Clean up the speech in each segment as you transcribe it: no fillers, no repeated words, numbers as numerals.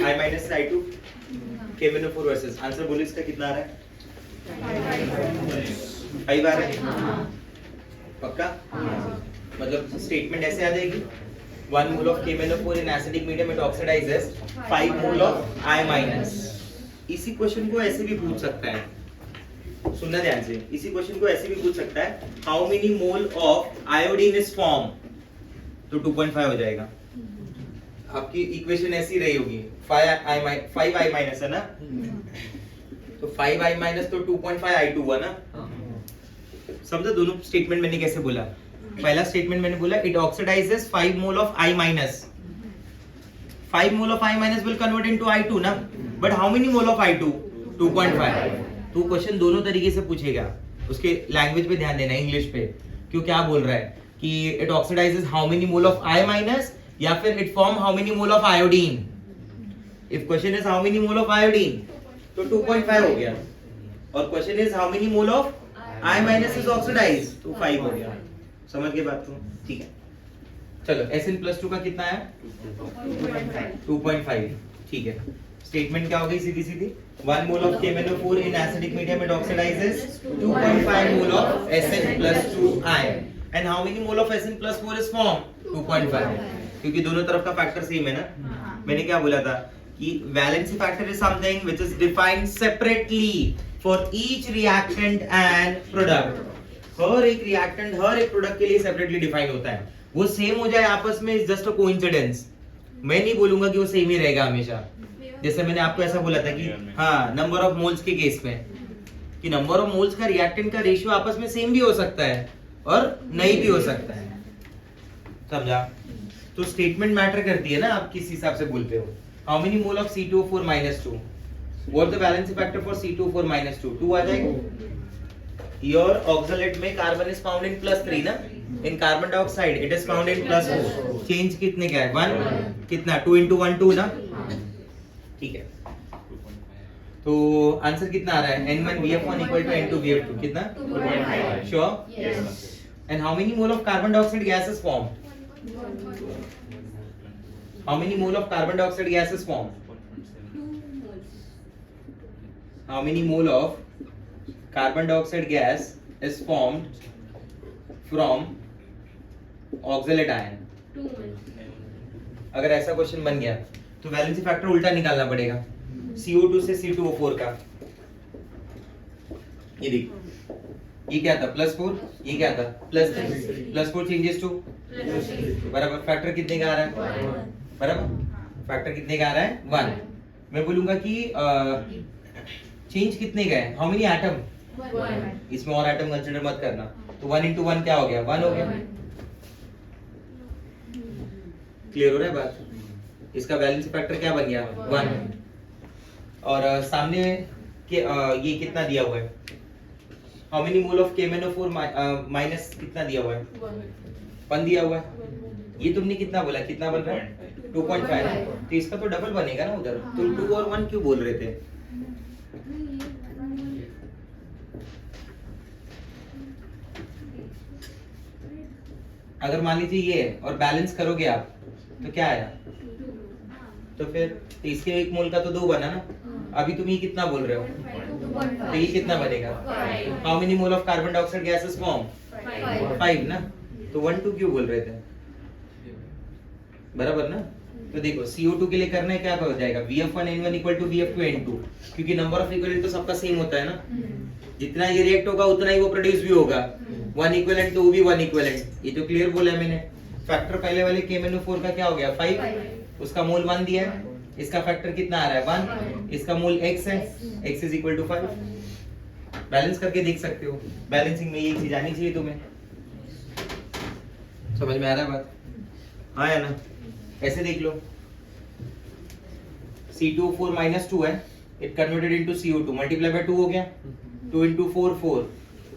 I minus I2 KMnO4 versus answer बोलो इसका कितना आ रहा है? 5 आ रहा है। पक्का? मतलब स्टेटमेंट ऐसे आ जाएगी 1 mole of KMnO4 in acidic medium it oxidizes 5 mole of I minus। इसी क्वेश्चन को ऐसे भी पूछ सकता है, सुनना ध्यान से, इसी क्वेश्चन को ऐसे भी पूछ सकता है how many mole of iodine is form, तो 2.5 हो जाएगा। आपकी इक्वेशन ऐसी रही होगी 5I माइनस है ना, तो 5I माइनस तो 2.5 I2 हुआ ना। समझो दोनों स्टेटमेंट मैंने कैसे बोला। पहला स्टेटमेंट मैंने बोला it oxidises 5 mole of I minus, 5 mole of I minus will convert into I2 ना, but how many mole of I2? 2.5। तो क्वेश्चन दोनों तरीके से पूछेगा, उसके लैंग्वेज पे ध्यान देना, इंग्लिश पे, क्यों क्या बोल रहा है कि it oxidises how many mole of I minus या फिर it form how many mole of iodine. If question is how many mole of iodine तो 2.5 हो गया, और question is how many mole of I minus is oxidise तो 5 हो गया। समझ गए बात को? ठीक है, चलो Sn+2 का कितना है? 2.5। ठीक है, स्टेटमेंट क्या हो गई सीधी सीधी 1 mole of KMnO4 in acidic medium it oxidizes 2.5 mole of Sn+2 ion and how many mole of Sn+4 is formed? 2.5, क्योंकि दोनों तरफ का फैक्टर सेम है ना। मैंने क्या बोला था कि valency factor is something which is defined separately for each reactant and product. हर एक रिएक्टेंट हर एक प्रोडक्ट के लिए सेपरेटली डिफाइन होता है, वो सेम हो जाए आपस में इज जस्ट अ कोइंसिडेंस। मैं नहीं बोलूंगा कि वो सेम ही रहेगा हमेशा। जैसे मैंने आपको ऐसा बोला था कि हाँ नंबर ऑफ मोल्स के केस में कि नंबर ऑफ मोल्स का रिएक्टेंट का रेशियो आपस में सेम भी हो सकता है और नहीं भी हो सकता है, समझा? तो स्टेटमेंट मैटर करती है ना, आप किस हिसाब से बोलते हो। How many mole of C2O4 -2, what the valency factor for C2O4 -2? 2 आ जाएगा। Your oxalate में कार्बन इज फाउंड इन +3 ना, in carbon dioxide it is found in +4। Change कितने का है? 1 कितना 2 × 1 2 ना, ठीक है। तो आंसर कितना आ रहा है? N1VF1 = N2VF2 कितना? 2.5। Sure? Yes. And how many mole of carbon dioxide gas is formed? How many mole of carbon dioxide gas is formed? How many mole of carbon dioxide gas is formed from oxalate ion? 2 moles। अगर ऐसा question बन गया तो valency factor उल्टा निकालना पड़ेगा, CO2 से C2O4 का। ये देख, ये क्या था? +4, ये क्या था? +3, +4 चेंजेस टू बराबर फैक्टर कितने का आ रहा है? बराबर फैक्टर कितने का आ रहा है? 1। मैं बोलूंगा कि चेंज कितने का है? How many atom? 1। इसमें और एटम कंसीडर मत करना, तो 1 × 1 क्या हो गया? 1 हो गया। क्लियर हो रहा है बात? इसका वैलेंसी फैक्टर क्या बन गया? 1। और सामने के ये कितना दिया हुआ है? How many mole of KMnO4 minus कितना दिया हुआ है? 1 दिया हुआ है। ये तुमने कितना बोला? कितना बन रहा है? 2.5। तो इसका तो डबल बनेगा ना उधर। तुम 2 और 1 क्यों बोल रहे थे? अगर मान लीजिए ये और बैलेंस करोगे आप तो क्या आया? तो फिर इसके 1 मोल का तो 2 बना ना। अभी तुम ये कितना बोल रहे हो? तो ये कितना बनेगा? How many mole of carbon dioxide gas is form? 5 ना। तो 1 2 क्यों बोल रहे थे? बराबर ना। तो देखो CO2 के लिए करना है क्या हो जाएगा? VF1N1 = VF2N2, क्योंकि नंबर ऑफ इक्विवेलेंट तो सबका सेम होता है ना। जितना ये रिएक्ट होगा उतना ही वो प्रोड्यूस भी होगा। 1 इक्विवेलेंट तो वो भी 1 इक्विवेलेंट। ये तो क्लियर बोला है मैंने। फैक्टर पहले वाले KMnO4 का क्या हो गया? 5। उसका मोल 1 दिया है, इसका फैक्टर कितना आ रहा है? 1। इसका मोल x है, x = 5। बैलेंस करके देख सकते हो। बैलेंसिंग में ये चीज आनी चाहिए तुम्हें। समझ में आ रहा है बात? हाँ या ना? ऐसे देख लो, C2O4 -2 है, it converted into CO2 multiply by 2 हो गया। 2 × 4 4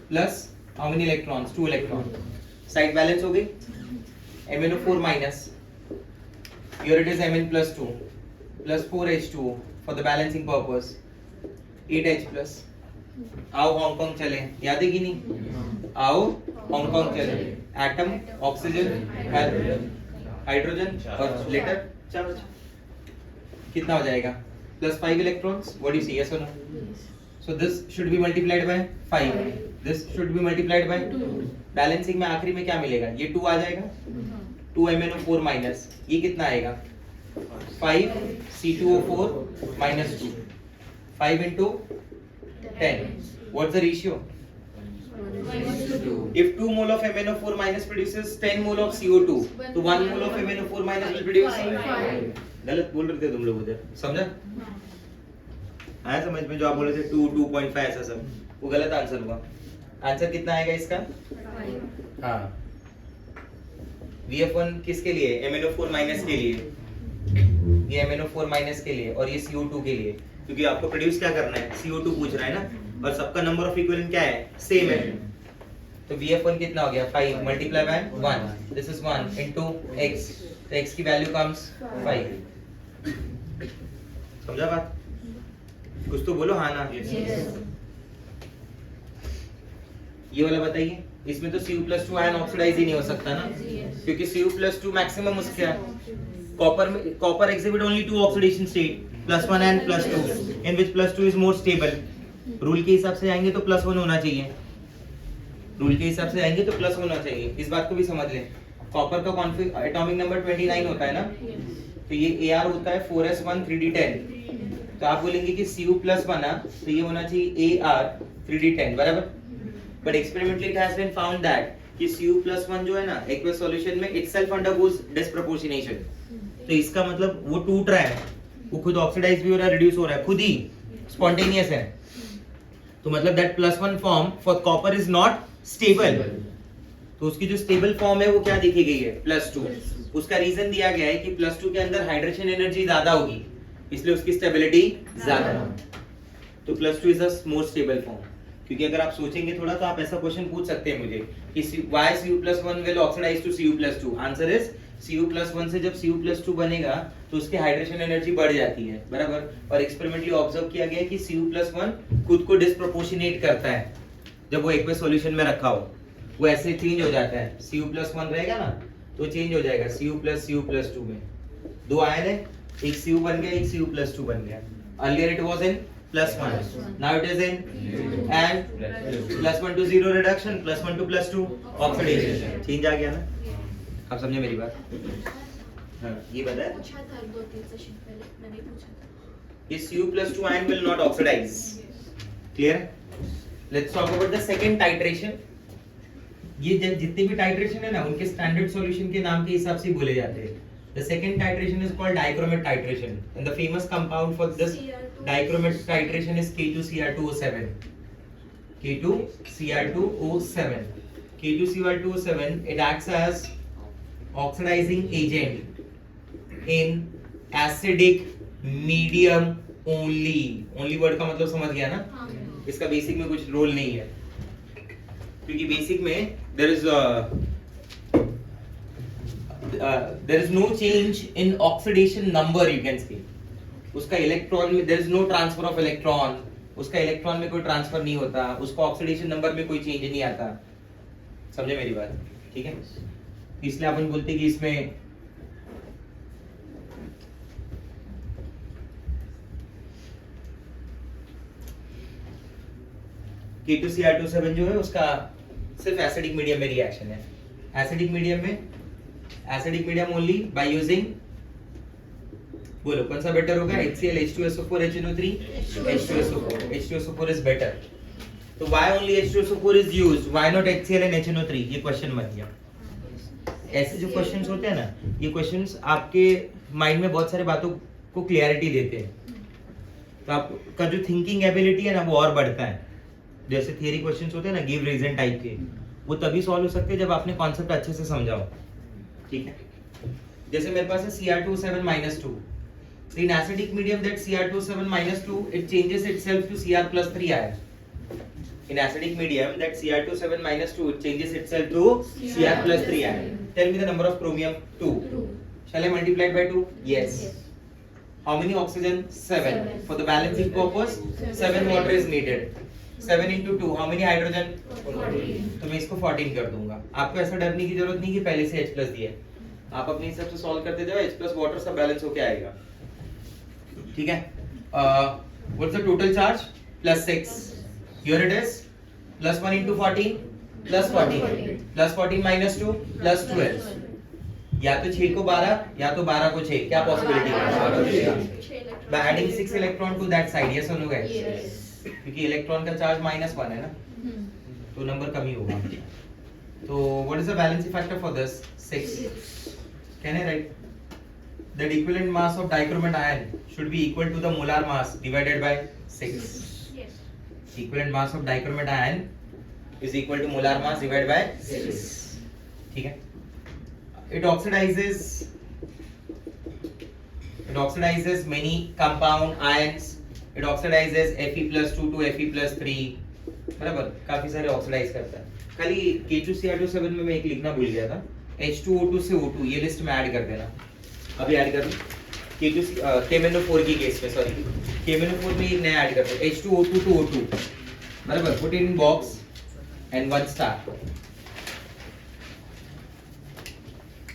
plus how many electrons? 2 electron. Side balance हो गई। MnO4 minus, here it is Mn+2 plus 4H2O for the balancing purpose, 8H plus। आओ हांगकांग चले, याद है कि नहीं? आओ हांगकांग चले। एटम, ऑक्सीजन, हाइड्रोजन और लेटर चार्ज। कितना हो जाएगा +5 electrons. What you see, yes और no? So this should be multiplied by 5. This should be multiplied by 2. Balancing में आखिरी में क्या मिलेगा? ये 2 आ जाएगा. 2 MnO4 माइनस ये कितना आएगा? 5 C2O4 minus 2. 5 into 10. What's the ratio? 1:2. If 2 mole of MnO4 minus produces 10 mole of CO2, तो 1 mole of MnO4 minus will produce. गलत बोल रहे थे तुम लोग उधर, समझा? आया समझ में? जो आप बोल रहे थे 2, 2.5 ऐसा सब, वो गलत आंसर हुआ. आंसर कितना आएगा इसका? हाँ. VF1 किसके लिए? MnO4 माइनस के लिए. ये MnO4 माइनस के लिए और ये CO2 के लिए, क्योंकि आपको प्रोड्यूस क्या करना है? CO2 पूछ रहा है ना, और सबका नंबर ऑफ इक्विवेलेंट क्या है? सेम है. तो VF1 कितना हो गया? 5 multiply by 1. This is 1 into x. तो x की वैल्यू कम्स 5. समझा बात? कुछ तो बोलो हाँ ना. ये वाला बताइए. इसमें तो Cu+2 आयन ऑक्सीडाइज ही नहीं हो सकता ना, क्योंकि Cu+2 मैक्सिमम उसका है. Copper exhibit only two oxidation state, +1 and +2, in which +2 is more stable. Rule के हिसाब से आएंगे तो +1 होना चाहिए. रूल के हिसाब से आएंगे तो +1 होना चाहिए. इस बात को भी समझ लें. कॉपर का एटॉमिक नंबर 29 होता है ना, तो ये Ar होता है 4s1 3d10. तो आप बोलेंगे कि Cu+ बना तो ये होना चाहिए Ar 3d10, बराबर. But experimentally it has been found that कि Cu+1 जो है ना एक्वस सॉल्यूशन में itself undergoes disproportionation. तो इसका मतलब वो टूट रहा है, वो खुद ऑक्सीडाइज भी हो रहा है, रिड्यूस हो रहा है, खुद ही स्पॉन्टेनियस है. तो मतलब that +1 form for copper is not stable. तो उसकी जो स्टेबल फॉर्म है वो क्या देखी गई है? +2. उसका रीजन दिया गया है कि +2 के अंदर हाइड्रेशन एनर्जी ज्यादा होगी, इसलिए उसकी स्टेबिलिटी ज्यादा. तो +2 is a more stable form. क्योंकि अगर आप सोचेंगे थोड़ा तो आप ऐसा क्वेश्चन पूछ सकते हैं मुझे कि why Cu+1 will oxidize to Cu+2. Answer is Cu+1 से जब Cu+2 बनेगा तो उसकी हाइड्रेशन एनर्जी बढ़ जाती है, बराबर. और एक्सपेरिमेंटली ऑब्जर्व किया गया है कि Cu+1 खुद को डिस्प्रोपोर्शनेट करता है जब वो एक्वस सॉल्यूशन में रखा हो. वो ऐसे चेंज हो जाता है. Cu+1 रहेगा ना तो चेंज हो जाएगा Cu+2 में. 2 आयन है, एक Cu बन गया, एक Cu+2 बन गया. Earlier it was in +1, now it is in and +1 to 0 reduction, +1 to +2 oxidation. Change आ गया ना? आप समझे मेरी बात? हाँ, ये बताया. पूछा था 2-3 सेशन पहले, मैंने पूछा था. This Cu+2 ion will not oxidize. Clear? Let's talk about the second titration. ये जितने भी टाइट्रेशन है ना उनके स्टैंडर्ड सॉल्यूशन के नाम के हिसाब से बोले जाते हैं. The second titration is called dichromate titration, and the famous compound for this dichromate titration is K2Cr2O7. K2Cr2O7. K2Cr2O7, it acts as oxidizing agent in acidic medium only. Only word का मतलब समझ गया ना? इसका बेसिक में कुछ role नहीं है, क्योंकि बेसिक में there is no change in oxidation number, you can say. उसका इलेक्ट्रॉन में there is no transfer of electron. उसका इलेक्ट्रॉन में कोई ट्रांसफर नहीं होता, उसका ऑक्सीडेशन नंबर में कोई चेंज नहीं आता. समझे मेरी बात? ठीक है. इसलिए अपन बोलते हैं कि इसमें K2Cr2O7 जो है उसका सिर्फ एसिडिक मीडियम में रिएक्शन है. Acidic medium only by using, बोलो कौन सा बेटर होगा? HCl H2SO4 HNO3 H2SO4. H2SO4 is better. तो why only H2SO4 is used? Why not HCl and HNO3? ये क्वेश्चन मत किया. ऐसे जो क्वेश्चंस होते हैं ना, ये क्वेश्चंस आपके माइंड में बहुत सारी बातों को क्लियरिटी देते हैं. तो आपका जो थिंकिंग एबिलिटी है ना वो और बढ़ता है. जैसे थियरी क्वेश्चंस होते हैं ना गिव रीजन टाइप के, वो तभी सॉल्व हो सकते हैं जब आपने कॉन्सेप्ट अच्छे से समझाओ. ठीक है. जैसे मेरे पास है Cr2O7-2. In acidic medium that Cr2O7-2 it changes itself to Cr+3 ion. In acidic medium that Cr2O7-2 it changes itself to Cr+3 ion. Tell me the number of chromium. 2. Shall I multiply it by 2? Yes. How many oxygen? 7. For the balancing purpose 7 water is needed. 7 into 2 how many hydrogen? 14. तो मैं इसको 14 कर दूंगा. आपको ऐसा डरने की जरूरत नहीं कि पहले से H+ दिया है. आप अपने हिसाब से सॉल्व करते जाओ, H+ वाटर सब बैलेंस होके आएगा. ठीक है. What's the total charge? Plus 6. Here it is. Plus 1 into 14. Plus 14. Plus 14 minus 2. Plus 12. या तो 6 को 12 या तो 12 को 6. क्या पॉसिबिलिटी है? By adding 6 electron to that side. Yes or no guys? क्योंकि इलेक्ट्रॉन का चार्ज -1 है ना, तो नंबर कम ही होगा. तो what is the valency factor for this? 6. Can I write? The equivalent mass of dichromate ion should be equal to the molar mass divided by 6. Yes. Equivalent mass of dichromate ion is equal to molar mass divided by 6. ठीक है. It oxidizes many compound ions. It oxidizes Fe+2 to Fe+3. बराबर, काफी सारे oxidise करता है. खाली K2Cr27 में मैं एक लिखना भूल गया था. H2O2 से O2 ये लिस्ट में ऐड कर देना. अभी ऐड कर दूं. KMnO4 की केस में, सॉरी, KMnO4 में एक नया ऐड करते हैं. H2O2 to O2. बराबर, put it in box and 1 star.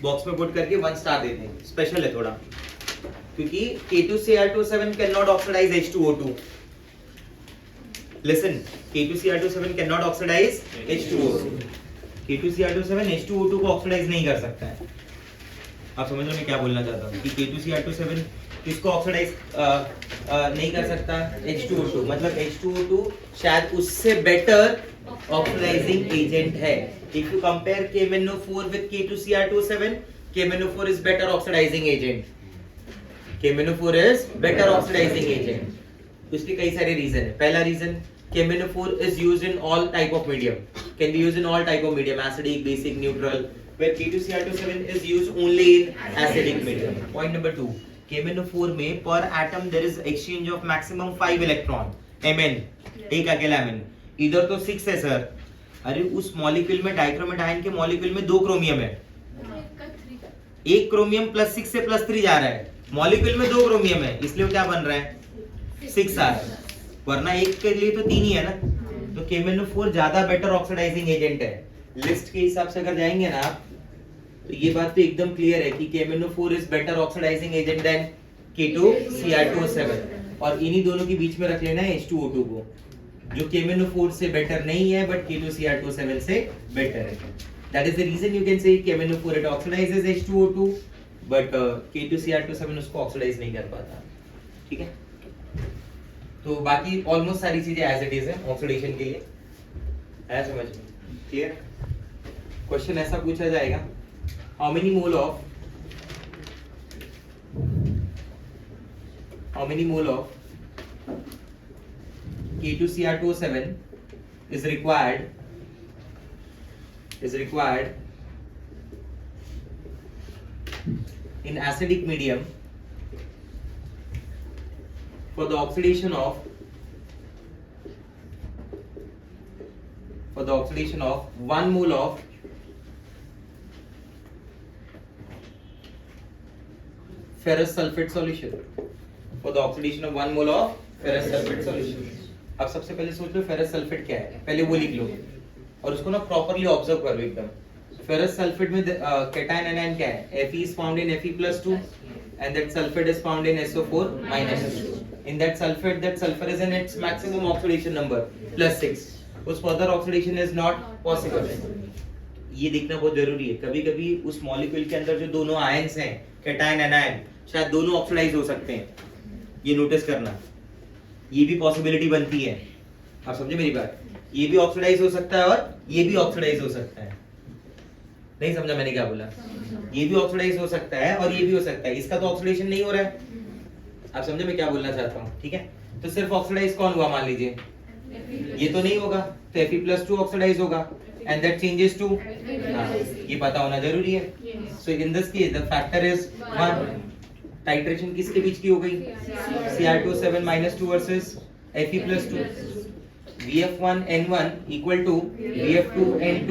Box में पुट करके 1 स्टार देते हैं. स्पेशल है थोड़ा, क्योंकि K2Cr27 cannot oxidize H2O2. Listen, K2Cr27 cannot oxidize H2O2. K2Cr27 H2O2 को ऑक्सीडाइज नहीं कर सकता है. आप समझ रहे हो मैं क्या बोलना चाहता हूँ कि K2Cr27 किसको ऑक्सीडाइज नहीं कर सकता? H2O2. मतलब H2O2 शायद उससे बेटर ऑक्सीडाइजिंग एजेंट है. If you compare KMnO4 with K2Cr27, KMnO4 is better oxidizing agent. KMnO4 is better oxidizing agent. उसके कई सारे रीजन है. पहला reason, KMnO4 is used in all type of medium. Can be used in all type of medium, acidic, basic, neutral. Where K2Cr27 is used only in acidic medium. Point number 2. KMnO4 में per atom there is exchange of maximum 5 electron. Mn. एक अकेला Mn. इधर तो 6 है sir. अरे उस molecule में, dichromate ion के मॉलिक्यूल में 2 क्रोमियम है. एक क्रोमियम +6 से +3 जा रहा है. मॉलिक्यूल में 2 क्रोमियम है, इसलिए वो क्या बन रहा है? 6 आ रहा है. वरना एक के लिए तो 3 ही है ना. तो KMnO4 ज्यादा बेटर ऑक्सीडाइजिंग एजेंट है. लिस्ट के हिसाब से अगर जाएंगे ना आप, तो ये बात तो एकदम क्लियर है कि KMnO4 is better oxidising agent than K2Cr27. और इन्हीं दोनों के बीच में रख लेना है H2O2 को, जो KMnO4 से बेटर नहीं है बट K2Cr27 से बेटर है. That is the reason you can say KMnO4 it oxidizes H2O2 but K2Cr27 उसको ऑक्सीडाइज नहीं कर पाता. ठीक है. तो बाकी ऑलमोस्ट सारी चीजें एज इट इज है ऑक्सीडेशन के लिए. है समझ में? क्लियर? क्वेश्चन ऐसा पूछा जाएगा, how many mole of K2Cr27 is required in acidic medium for the oxidation of 1 mole of ferrous sulfate solution. For the oxidation of 1 mole of ferrous sulfate solution. अब सबसे पहले सोच लो फेरस सल्फेट क्या है, पहले वो लिख लो और उसको ना प्रॉपर्ली ऑब्जर्व करो एकदम. फेरस सल्फेट में कैटायन एनायन क्या है? Fe is found in Fe+2 and that sulfate is found in SO4-. In that sulfur is in its maximum oxidation number +6. उस further oxidation is not possible. ये देखना बहुत जरूरी है. कभी कभी उस मॉलिक्यूल के अंदर जो दोनों आयंस हैं, कैटायन एनायन, शायद दोनों ऑक्सीडाइज हो सकते हैं. ये नोटिस करना, ये भी पॉसिबिलिटी बनती है. आप समझे मेरी बात? ये भी ऑक्सीडाइज हो सकता है और ये भी ऑक्सीडाइज हो सकता है. नहीं समझा मैंने क्या बोला? ये भी ऑक्सीडाइज हो सकता है और ये भी हो सकता है. इसका तो ऑक्सीडेशन नहीं हो रहा है. आप समझे मैं क्या बोलना चाहता हूँ? ठीक है. तो सिर्फ ऑक्सीडाइज कौन हुआ मान लीजिए, ये तो नहीं होगा, तो Fe+2 ऑक्सीडाइज होगा and that changes to, ये पता होना जरूरी है. So in this case the factor is 1. Titration किसके बीच की हो गई? Cr27-2 versus Fe+2. Vf1n1 equal to Vf2n2.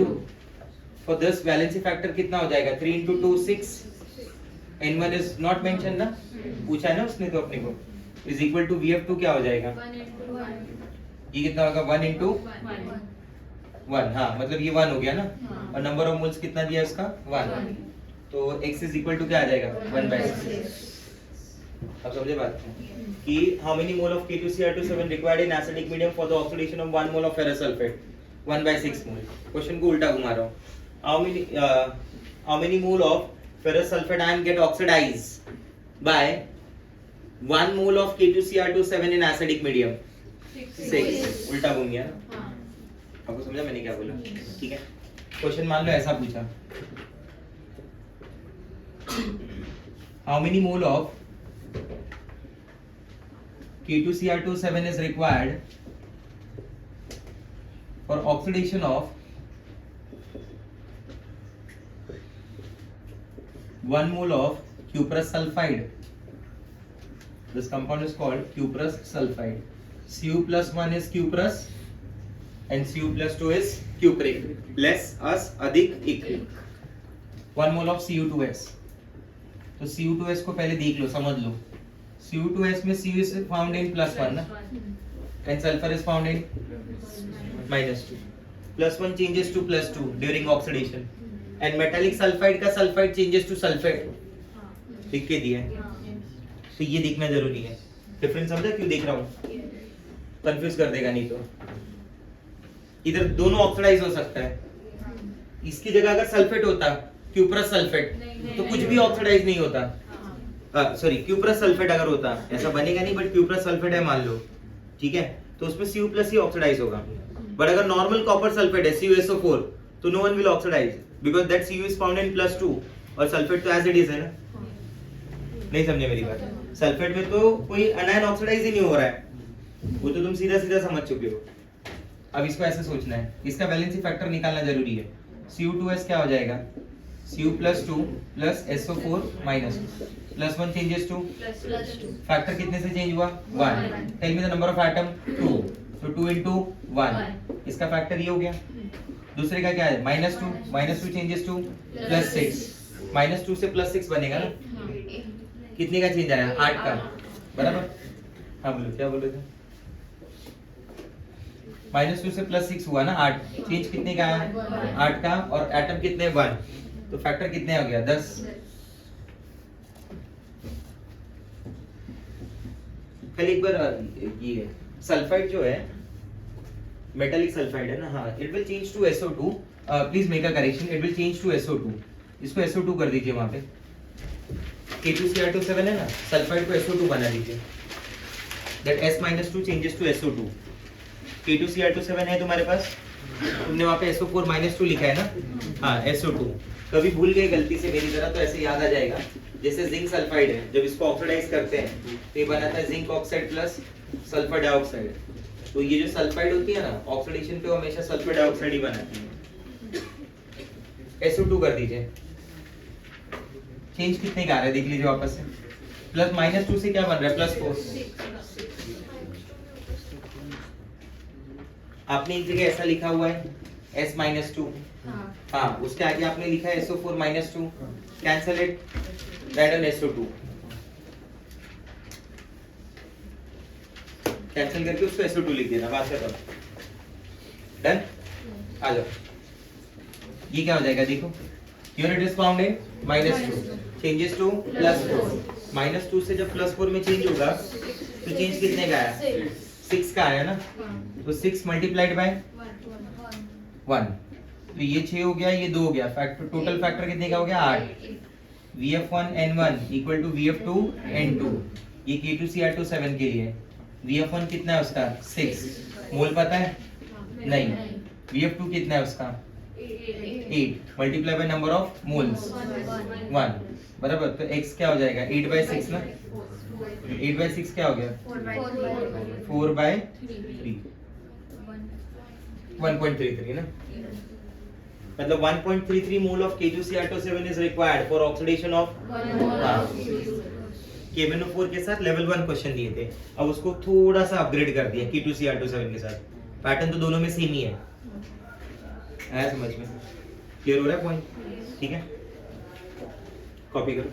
For this valency factor कितना हो जाएगा? 3 into 2 6. n1 is not mentioned ना, पूछा है ना उसने तो अपने को. is equal to Vf2 क्या हो जाएगा? 1 into 1. ये कितना होगा? 1 into 1. हाँ मतलब ये 1 हो गया ना. और नंबर ऑफ मोल्स कितना दिया इसका? 1. तो x is equal to क्या आ जाएगा? 1/6. अब समझे बात कि how many mole of K2Cr27 required in acidic medium for the oxidation of 1 mole of ferrous sulphate 1/6 mole. Question को उल्टा घुमा रहा हूं। How many mole of ferrous sulphate ion get oxidised by 1 mole of K2Cr27 in acidic medium 6। उल्टा घूम गया ना, आपको समझा मैंने क्या बोला? ठीक है। क्वेश्चन मान लो ऐसा पूछा, how many mole of K2Cr27 is required for oxidation of 1 mole of cuprous sulfide? This compound is called cuprous sulfide. Cu plus 1 is cuprous and Cu plus 2 is cupric. Less as अधिक इक 1 mole of Cu2s। तो Cu2s को पहले देख लो, समझ लो। Cu2s में Cu is found in +1 ना, and sulfur is found in -2. +1 changes to +2 during oxidation, and metallic sulfide का sulfide changes to sulfate। लिख के दिया है, तो ये देखना जरूरी है। डिफरेंस समझा क्यों देख रहा हूँ? कंफ्यूज कर देगा नहीं तो। इधर दोनों ऑक्सीडाइज हो सकता है, इसकी जगह अगर सल्फेट होता क्यूप्रस सल्फेट तो कुछ भी ऑक्सीडाइज नहीं होता। सॉरी, क्यूप्रस सल्फेट अगर होता, ऐसा बनेगा नहीं, बट क्यूप्रस सल्फेट है मान लो, ठीक है, तो उसमें Cu प्लस ही ऑक्सीडाइज होगा। बट अगर नॉर्मल कॉपर सल्फेट है CuSO4 तो no one will oxidise because that Cu is found in +2 और सल्फेट तो एज इट इज है ना। नहीं समझे मेरी बात? सल्फेट में तो कोई अनायन ऑक्सीडाइज ही नहीं हो रहा है, वो तो तुम सीधा सीधा समझ चुके हो। अब इसको ऐसे सोचना है, इसका वैलेंसी फैक्टर निकालना जरूरी है। Cu2s क्या हो जाएगा? Cu plus 2 plus SO4 minus 2 plus 1 changes to factor कितने से चेंज हुआ? 1। Tell me the number of atom 2, so 2 into 1, इसका फैक्टर ये हो गया। दूसरे का क्या है? -2 changes to +6, -2 से +6 बनेगा ना। कितने का चेंज आया? 8 का, बराबर? हाँ बोलो, क्या बोल रहे थे? -2 से +6 हुआ ना, 8 चेंज कितने का आया? 8 का, और एटम कितने? 1, तो फैक्टर कितने हो गया? 10। कल एक बार ये सल्फाइड जो है, मेटालिक सल्फाइड है ना, हाँ, it will change to SO2। Please make a correction, it will change to SO2। इसको SO2 कर दीजिए वहां पे। K2Cr27 है ना, सल्फाइड को SO2 बना दीजिए। That S-2 changes to SO2। K2Cr27 है तुम्हारे पास, तुमने वहां पे SO4 -2 लिखा है ना, हाँ SO2। कभी भूल गए गलती से मेरी तरह तो ऐसे याद आ जाएगा, जैसे जिंक सल्फाइड है, जब इसको ऑक्सीडाइज करते हैं तो ये बनाता है zinc oxide plus sulphur dioxide. तो ये जो सल्फाइड होती है ना, ऑक्सीडेशन पे हमेशा सल्फर डाइऑक्साइड ही बनाती है। SO2 कर दीजिए। चेंज कितने का आ रहा है देख लीजिए वापस से। प्लस -2 से क्या बन रहा है? +4। आपने एक जगह ऐसा लिखा हुआ है S-2, हाँ, उसके आगे आपने लिखा है SO4 -2, cancel it, right on SO2, cancel करके उसको SO2 लिख देना, बात खत्म। डन? आ जाओ, ये क्या हो जाएगा देखो, unit is found in -2 changes to +4। -2 से जब +4 में चेंज होगा तो चेंज कितने का आया? 6 का आया ना, तो 6 मल्टीप्लाइड बाय 1, तो ये 6 हो गया, ये 2 हो गया, फैक्टर टोटल फैक्टर कितने का हो गया? 8। VF1N1 इक्वल टू VF2N2, ये K2Cr27 के लिए। VF1 कितना है उसका? 6। मोल पता है? नहीं। VF2 कितना है उसका? 8 multiply by number of moles 1, बराबर? तो x क्या हो जाएगा? 8/6 ना, 8/6 क्या हो गया? 4/3, 1.33 ना, मतलब 1.33 मोल of K2Cr27 is required for oxidation of KMnO4 के साथ लेवल 1 क्वेश्चन दिए थे। अब उसको थोड़ा सा अपग्रेड कर दिया K2Cr27 के साथ। पैटर्न तो दोनों में सेम ही है, आया समझ में? क्लियर हो रहा है पॉइंट? ठीक है, कॉपी करो।